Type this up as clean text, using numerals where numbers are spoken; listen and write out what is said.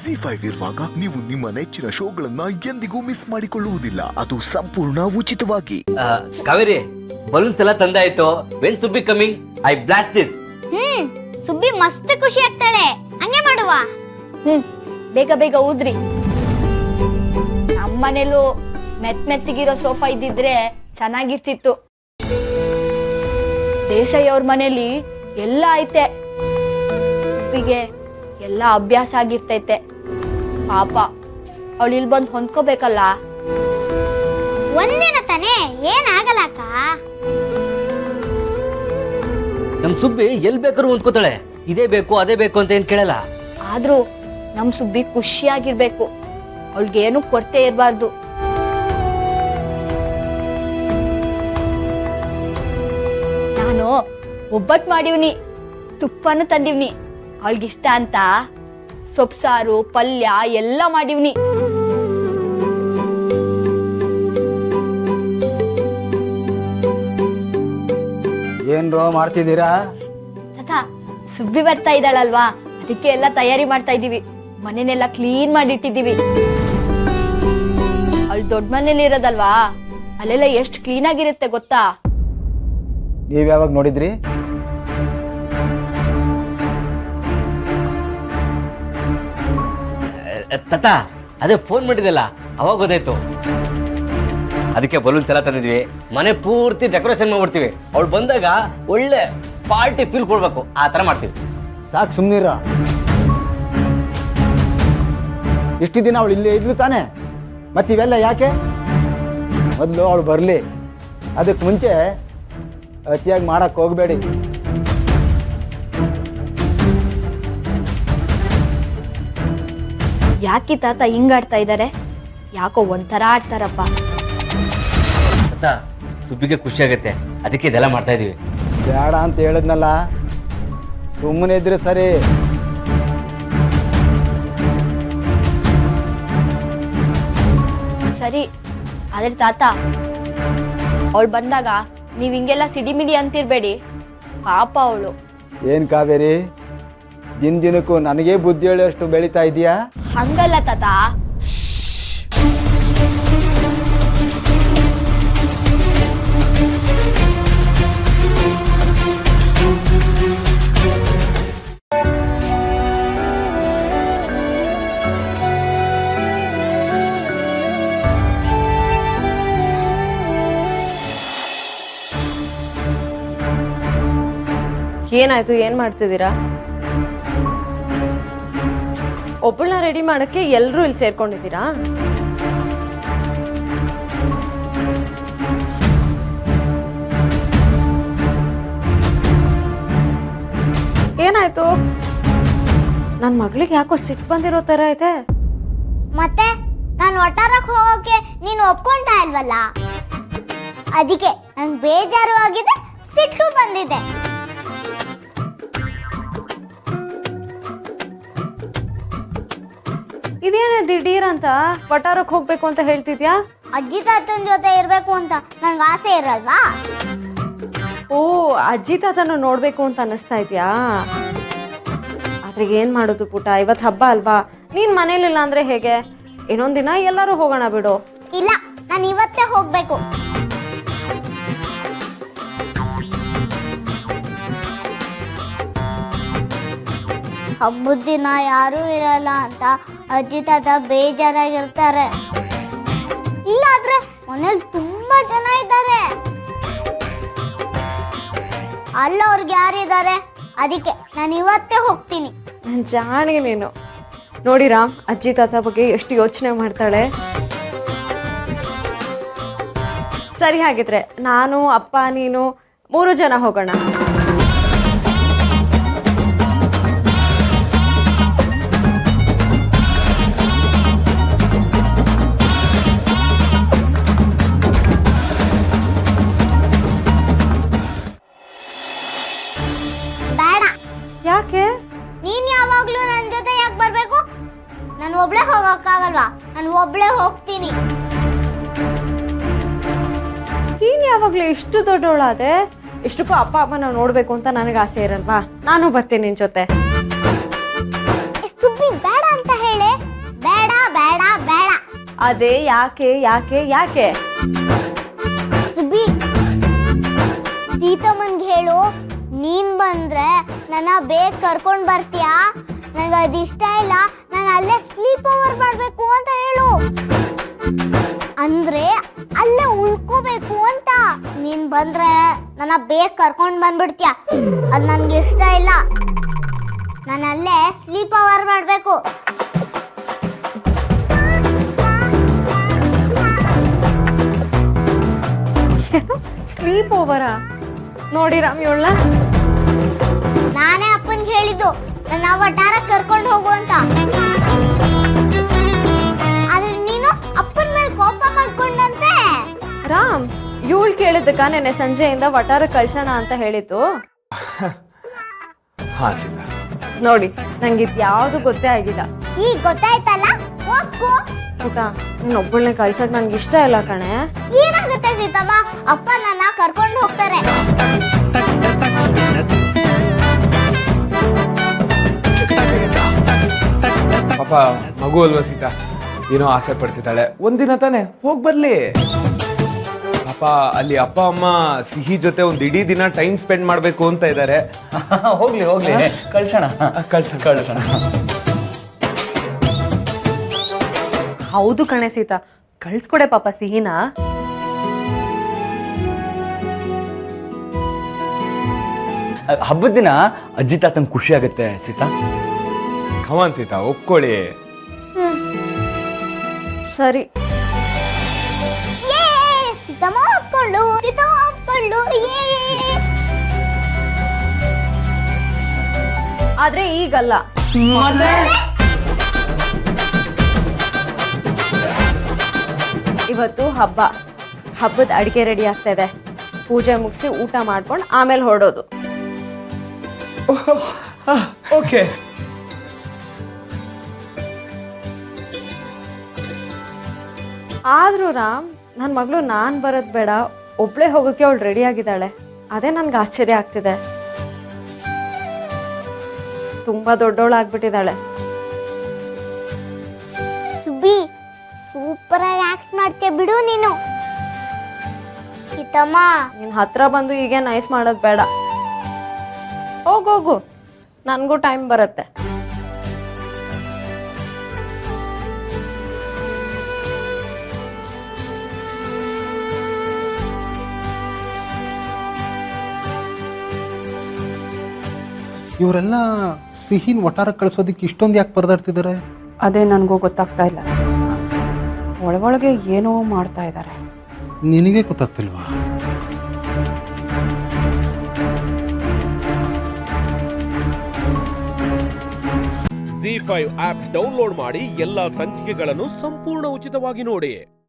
ZEE5 ಇರುವಾಗ ನೀವು ನಿಮ್ಮ ನೆಚ್ಚಿನ ಶೋಗಳನ್ನ ಎಂದಿಗೂ ಮಿಸ್ ಮಾಡಿಕೊಳ್ಳುವುದಿಲ್ಲ. ಅದು ಸಂಪೂರ್ಣ ಉಚಿತವಾಗಿ. ಕಾವೇರಿ, ಬಲೂನ್ಸ್ ಎಲ್ಲ ತಂದಾಯ್ತು. When Subbi coming? I blast this. Subbi ಮಸ್ತ್ ಖುಷಿ ಆಗ್ತಾಳೆ. ಹಂಗೆ ಮಾಡುವ. ಬೇಗ ಬೇಗ ಊದ್ರಿ. ನಮ್ಮನೇಲೂ ಮೆತ್ತಿಗಿರೋ ಸೋಫಾ ಇದ್ದಿದ್ರೆ ಚೆನ್ನಾಗಿರ್ತಿತ್ತು. ದೇಸಾಯಿ ಅವ್ರ ಮನೇಲಿ ಎಲ್ಲ ಐತೆ. ಸುಬ್ಬಿಗೆ ಎಲ್ಲ ಅಭ್ಯಾಸ ಆಗಿರ್ತೈತೆ. ಪಾಪ ಅವಳು ಇಲ್ಲಿ ಬಂದು ಹೊಂದ್ಕೋಬೇಕಲ್ಲ. ಒಂದಿನ ತಾನೇ, ಏನಾಗಲ್ಲ ಅಕ್ಕ. ನಮ್ ಸುಬ್ಬಿ ಎಲ್ ಬೇಕಾದ್ರೂ ಹೊಂದ್ಕೋತಾಳೆ. ಇದೇ ಬೇಕು ಅದೇ ಬೇಕು ಅಂತ ಏನ್ ಕೇಳಲ್ಲ. ಆದ್ರೂ ನಮ್ ಸುಬ್ಬಿ ಖುಷಿಯಾಗಿರ್ಬೇಕು. ಅವಳಿಗೇನು ಕೊರತೆ ಇರಬಾರ್ದು. ನಾನು ಒಬ್ಬಟ್ಟು ಮಾಡಿವ್ನಿ, ತುಪ್ಪನೂ ತಂದಿವ್ನಿ. ಅವಳಿಗಿಷ್ಟ ಅಂತ ಸೊಪ್ಸಾರು ಪಲ್ಯ ಎಲ್ಲ ಮಾಡಿವ್ನಿ. ಏನ್ರೋ ಮಾಡ್ತಿದ್ದೀರಾ? ತಾತ, ಸುಬ್ಬಿ ಬರ್ತಾ ಇದ್ದಾಳಲ್ವಾ, ಅದಕ್ಕೆ ಎಲ್ಲ ತಯಾರಿ ಮಾಡ್ತಾ ಇದೀವಿ. ಮನೆನೆಲ್ಲ ಕ್ಲೀನ್ ಮಾಡಿಟ್ಟಿದೀವಿ. ಅವಳು ದೊಡ್ಡ ಮನೇಲಿ ಇರೋದಲ್ವಾ, ಅಲ್ಲೆಲ್ಲ ಎಷ್ಟು ಕ್ಲೀನ್ ಆಗಿರುತ್ತೆ ಗೊತ್ತಾ? ನೀವ್ ಯಾವಾಗ ನೋಡಿದ್ರಿ? ತತ, ಅದೇ ಫೋನ್ ಮಾಡಿದಲ್ಲ ಅವಾಗ ಗೊತ್ತಾಯ್ತು. ಅದಕ್ಕೆ ಬಲೂನ್ಸ್ ಎಲ್ಲ ತಂದಿದ್ವಿ. ಮನೆ ಪೂರ್ತಿ ಡೆಕೋರೇಷನ್ ಮಾಡ್ಬಿಡ್ತೀವಿ. ಅವಳು ಬಂದಾಗ ಒಳ್ಳೆ ಪಾರ್ಟಿ ಫೀಲ್ ಕೊಡ್ಬೇಕು, ಆ ತರ ಮಾಡ್ತೀವಿ. ಸಾಕು, ಸುಮ್ನಿರ. ಇಷ್ಟು ದಿನ ಅವಳು ಇಲ್ಲೇ ಇದ್ಲು ತಾನೆ, ಮತ್ತೆ ಇವೆಲ್ಲ ಯಾಕೆ? ಮೊದಲು ಅವಳು ಬರಲಿ. ಅದಕ್ಕೆ ಮುಂಚೆ ಅತಿಯಾಗಿ ಮಾಡಕ್ ಹೋಗಬೇಡಿ. ಯಾಕೆ ತಾತ ಹಿಂಗಾಡ್ತಾ ಇದ್ದಾರೆ? ಯಾಕೋ ಒಂಥರ ಆಡ್ತಾರಪ್ಪ. ತತ, ಸುಬ್ಬಿಗೆ ಖುಷಿ ಆಗತ್ತೆ, ಅದಕ್ಕೆ ಇದೆಲ್ಲ ಮಾಡ್ತಾ ಇದೀವಿ. ಬೇಡ ಅಂತ ಹೇಳಿದ್ನಲ್ಲ, ಸುಮ್ಮನೆ ಇದ್ರೆ ಸರಿ. ಸರಿ, ಆದ್ರೆ ತಾತ ಅವಳು ಬಂದಾಗ ನೀವ್ ಹಿಂಗೆಲ್ಲ ಸಿಡಿಮಿಡಿ ಅಂತಿರ್ಬೇಡಿ. ಪಾಪ ಅವಳು. ಏನ್ ಕಾವೇರಿ, ದಿನಕ್ಕೂ ನನಗೆ ಬುದ್ಧಿ ಹೇಳೋಷ್ಟು ಬೆಳೀತಾ ಇದೀಯಾ? ಹಂಗಲ್ಲ ತಾತ. ಏನಾಯ್ತು? ಏನ್ ಮಾಡ್ತಿದ್ದೀರಾ? ಒಬ್ಬಳನ್ನ ರೆಡಿ ಮಾಡಕ್ಕೆ ಎಲ್ಲರೂ ಇಲ್ಲಿ ಸೇರ್ಕೊಂಡಿದ್ದೀರಾ? ಏನಾಯ್ತು? ನನ್ ಮಗಳಿಗೆ ಯಾಕೋ ಸಿಟ್ಟು ಬಂದಿರೋ ತರ ಐತೆ. ಮತ್ತೆ ನಾನು ಒಟ್ಟಾರಕ್ಕೆ ಹೋಗೋಕೆ ನೀನು ಒಪ್ಕೊಂತಾ ಇಲ್ವಲ್ಲ, ಅದಕ್ಕೆ ನಂಗೆ ಬೇಜಾರು ಆಗಿದೆ, ಸಿಟ್ಟು ಬಂದಿದೆ. ಇದೇನೇ ದಿಢೀರ್ ಅಂತ ವಟಾರಕ್ಕೆ ಹೋಗ್ಬೇಕು ಅಂತ ಹೇಳ್ತಿದ್ಯಾ? ಅಜ್ಜಿ ತಾತನ ಜೊತೆ ಇರ್ಬೇಕು ಅಂತ ನನ್ಗೆ ಆಸೆ ಇರಲ್ವಾ? ಓ, ಅಜ್ಜಿ ತಾತನ ನೋಡ್ಬೇಕು ಅಂತ ಅನಿಸ್ತಾ ಇದ್ಯಾ? ಆದ್ರೆ ಏನ್ ಮಾಡೋದು ಪುಟ, ಇವತ್ತು ಹಬ್ಬ ಅಲ್ವಾ? ನೀನ್ ಮನೇಲಿಲ್ಲ ಅಂದ್ರೆ ಹೇಗೆ? ಇನ್ನೊಂದ್ ದಿನ ಎಲ್ಲರೂ ಹೋಗೋಣ ಬಿಡು. ಇಲ್ಲ, ನಾನು ಇವತ್ತೇ ಹೋಗ್ಬೇಕು. ಹಬ್ಬದ ದಿನ ಯಾರೂ ಇರಲ್ಲ ಅಂತ ಅಜ್ಜಿ ತಾತ ಬೇಜಾರಾಗಿರ್ತಾರೆ. ಇಲ್ಲಾದ್ರೆ ಮನೇಲಿ ತುಂಬಾ ಜನ ಇದ್ದಾರೆ, ಅಲ್ಲ ಅವ್ರಿಗೆ ಯಾರಿದ್ದಾರೆ. ಅದಕ್ಕೆ ನಾನು ಇವತ್ತೇ ಹೋಗ್ತೀನಿ. ನನ್ ಜಾಣಿ ನೀನು. ನೋಡಿ ರಾಮ್, ಅಜ್ಜಿ ತಾತ ಬಗ್ಗೆ ಎಷ್ಟು ಯೋಚನೆ ಮಾಡ್ತಾಳೆ. ಸರಿ, ಹಾಗಿದ್ರೆ ನಾನು ಅಪ್ಪ ನೀನು 3 ಜನ ಹೋಗೋಣ. ಯಾಕೆ? ನೀನ್ ಯಾವಾಗ್ಲೂ ನನ್ನ ಜೊತೆ ಯಾಕೆ ಬರ್ಬೇಕು? ನಾನು ಒಬ್ಳೆ ಹೋಗಕ್ಕಾಗಲ್ವಾ? ನಾನು ಒಬ್ಳೆ ಹೋಗ್ತೀನಿ. ನೀನ್ ಯಾವಾಗ್ಲೂ ಇಷ್ಟು ದೊಡ್ಡವಳಾದೆ? ಇಷ್ಟಕ್ಕೂ ಅಪ್ಪ ಅಮ್ಮನ ನೋಡ್ಬೇಕು ಅಂತ ನನಗೆ ಆಸೆ ಇರಲ್ವಾ? ನಾನು ಬರ್ತೀನಿ ನಿನ್ ಜೊತೆ. ಸುಬ್ಬಿ ಬೇಡ ಅಂತ ಹೇಳೆ. ಅದೇ ಯಾಕೆ ಯಾಕೆ ಯಾಕೆ ಸುಬ್ಬಿ ಸೀತಮ್ಮನ್ಗೆ ಹೇಳು, ನೀನ್ ಬಂದ್ರೆ ನನ್ನ ಬೇಗ ಕರ್ಕೊಂಡ್ ಬರ್ತೀಯಾ? ನನಗೆ ಅದಿಷ್ಟ ಇಲ್ಲ, ನಾನು ಅಲ್ಲೇ ಸ್ಲೀಪ್ ಓವರ್ ಮಾಡ್ಬೇಕು ಅಂತ ಹೇಳು. ಅಂದ್ರೆ ಅಲ್ಲೇ ಉಳ್ಕೋಬೇಕು ಅಂತ. ನೀನ್ ಬಂದ್ರೆ ನನ್ನ ಬೇಗ ಕರ್ಕೊಂಡ್ ಬಂದ್ಬಿಡ್ತೀಯ, ಅದ್ ನನ್ಗೆ ಇಷ್ಟ ಇಲ್ಲ. ನಾನು ಅಲ್ಲೇ ಸ್ಲೀಪ್ ಓವರ್ ಮಾಡ್ಬೇಕು. ಸ್ಲೀಪ್ ಓವರಾ? ನೋಡಿ ರಾಮ್ ಇವಳ ನಾನೇ ಅಪ್ಪನ್ಗೆ ಹೇಳಿದ್ದು ನನ್ನ ವಟಾರ ಕರ್ಕೊಂಡು ಹೋಗು ಅಂತ. ಆದ್ರೆ ನೀನು ಅಪ್ಪನ ಮೇಲೆ ಕೋಪ ಮಾಡ್ಕೊಂಡಂತೆ. ರಾಮ್ ಇವಳು ಕೇಳಿದ್ದಕ್ಕ ನೆನ್ನೆ ಸಂಜೆಯಿಂದ ವಟಾರ ಕಳ್ಸೋಣ ಅಂತ ಹೇಳಿದ್ದು. ಹಾ ಸೀತಾ, ನೋಡಿ ನಂಗೆ ಇದು ಯಾವ್ದು ಗೊತ್ತೇ ಆಗಿಲ್ಲ. ಈಗ ಗೊತ್ತಾಯ್ತಲ್ಲ, ಹೋಗು. ಪುಟ ಇನ್ನೊಬ್ಬಳನ್ನ ಕಳ್ಸಕ್ ನಂಗೆ ಇಷ್ಟ ಇಲ್ಲ ಕಣೆ. ಏನಾಗುತ್ತೆ ಸೀತಮ್ಮ, ಅಪ್ಪ ನನ್ನ ಕರ್ಕೊಂಡು ಹೋಗ್ತಾರೆ. ಪಾಪ ಮಗು ಅಲ್ವಾ ಸೀತಾ, ಏನೋ ಆಸೆ ಪಡ್ತಿದ್ದಾಳೆ. ಒಂದಿನ ತಾನೆ ಹೋಗ್ ಬರ್ಲಿ. ಪಾಪ ಅಲ್ಲಿ ಅಪ್ಪ ಅಮ್ಮ ಸಿಹಿ ಜೊತೆ ಒಂದ್ ಇಡೀ ದಿನ ಟೈಮ್ ಸ್ಪೆಂಡ್ ಮಾಡ್ಬೇಕು ಅಂತ ಇದ್ದಾರೆ. ಹೋಗ್ಲಿ ಹೋಗ್ಲಿ, ಕಳ್ಸೋಣ ಕಳ್ಸೋಣ. ಹೌದು ಕಣೆ ಸೀತಾ, ಕಳ್ಸ್ಕೊಡೆ ಪಾಪ ಸಿಹಿನ. ಹಬ್ಬದ ದಿನ ಅಜ್ಜಿ ತಾತಂಗೆ ಖುಷಿ ಆಗುತ್ತೆ ಸೀತಾ. ಕಮಾನ್ ಸೀತಾ, ಒಪ್ಕೊಳ್ಳಿ. ಸರಿ. ಸೀತಮ್ಮ ಒಪ್ಕೊಂಡು, ಸೀತಮ್ಮ ಒಪ್ಕೊಂಡು. ಆದ್ರೆ ಈಗಲ್ಲ. ಇವತ್ತು ಹಬ್ಬ, ಹಬ್ಬದ ಅಡಿಗೆ ರೆಡಿ ಆಗ್ತಾ ಇದೆ. ಪೂಜೆ ಮುಗಿಸಿ ಊಟ ಮಾಡ್ಕೊಂಡು ಆಮೇಲೆ ಹೊರಡೋದು. ಓಕೆ. ಆದ್ರೂ ರಾಮ್, ನನ್ನ ಮಗಳು ನಾನ್ ಬರೋದ್ ಬೇಡ, ಒಬ್ಳೆ ಹೋಗೋಕೆ ಅವಳು ರೆಡಿ ಆಗಿದ್ದಾಳೆ. ಅದೇ ನನ್ಗೆ ಆಶ್ಚರ್ಯ ಆಗ್ತಿದೆ. ತುಂಬಾ ದೊಡ್ಡವಳು ಆಗ್ಬಿಟ್ಟಿದ್ದಾಳೆ. ಸುಬ್ಬಿ, ಸೂಪರ್ ಆಗಿ ಆಕ್ಟ್ ಮಾಡ್ತೀಯ ಬಿಡು ನೀನು. ಸೀತಮ್ಮ, ನಿನ್ ಹತ್ರ ಬಂದು ಹೀಗೆ ನೈಸ್ ಮಾಡೋದ್ ಬೇಡ. ಹೋಗು, ನನ್ಗೂ ಟೈಮ್ ಬರುತ್ತೆ. ಇವರೆಲ್ಲ ಸಿಹಿನ ಒಟ್ಟಾರ ಕಳಿಸೋದಕ್ಕೆ ಇಷ್ಟೊಂದು ಯಾಕೆ ಪರದಾಡ್ತಿದ್ದಾರೆ? ಅದೇ ನನಗೂ ಗೊತ್ತಾಗ್ತಾ ಇಲ್ಲ. ಒಳಗೊಳಗೆ ಏನೋ ಮಾಡ್ತಾ ಇದ್ದಾರೆ. ನಿನಗೆ ಗೊತ್ತಾಗ್ತಿಲ್ವಾ? ZEE5 ಆಪ್ ಡೌನ್ಲೋಡ್ ಮಾಡಿ ಎಲ್ಲಾ ಸಂಚಿಕೆಗಳನ್ನು ಸಂಪೂರ್ಣ ಉಚಿತವಾಗಿ ನೋಡಿ.